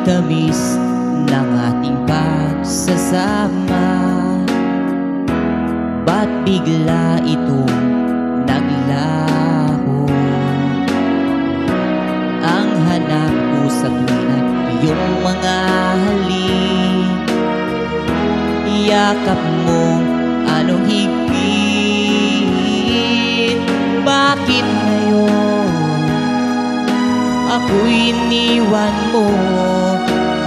tamis ng ating pagsasama, ba't bigla itong naglaho? Ang hanap ko sa tuwing iyong mga halik, yakap mong anong higpit. Bakit ngayon ako'y iniwan mo?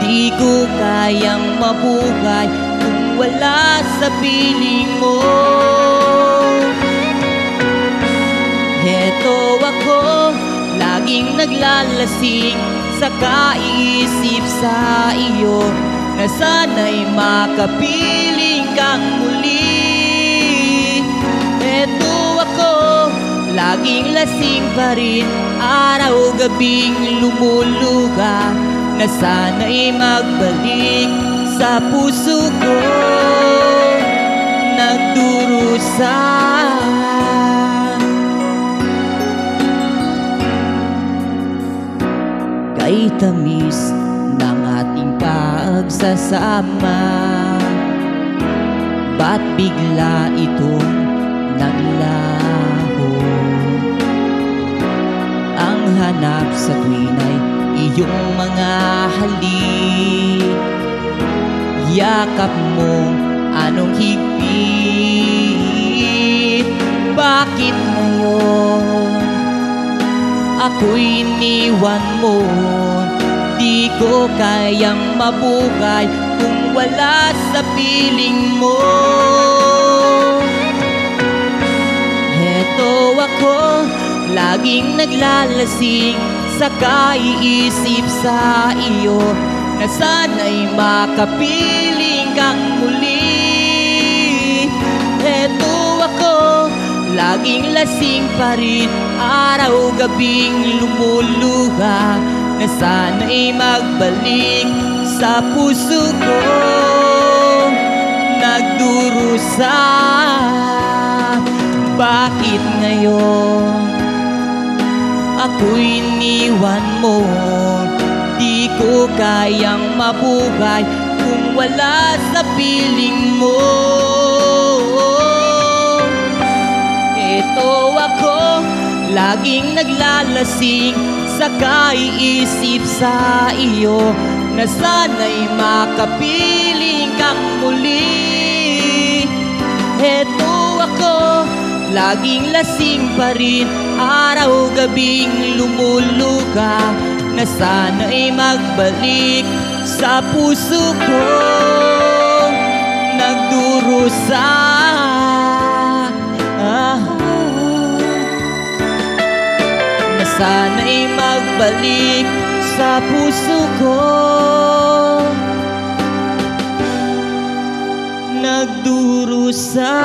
Di ko kayang mabuhay kung wala sa piling mo. Heto ako, laging naglalasing sa kaiisip sa iyo, na sana'y makapiling kang muli. Heto ako, laging lasing pa rin, araw-gabing lumuluha, na sana'y magbalik sa puso ko, nagdurusa. Kay tamis ng ating pagsasama, ba't bigla itong naglaho? Ang hanap sa tuwin ay iyong mga halik, yakap mong anong higpit. Bakit ngayon ako'y iniwan mo? Di ko kayang mabuhay kung wala sa piling mo. Heto ako, laging naglalasing sa kaiisip sa iyo, na sana'y makapiling kang muli. Heto ako, laging lasing pa rin, araw-gabing lumuluha, na sana'y magbalik sa puso ko, nagdurusa. Bakit ngayon ako'y iniwan mo? Di ko kayang mabuhay kung wala sa piling mo. Ito ako, laging naglalasing sa kaiisip sa iyo, na sana'y makapiling kang muli. Ito ako, laging lasing pa rin, araw-gabing lumuluha, na sana'y magbalik sa puso ko, nagdurusa. Na sana'y magbalik sa puso ko, nagdurusa.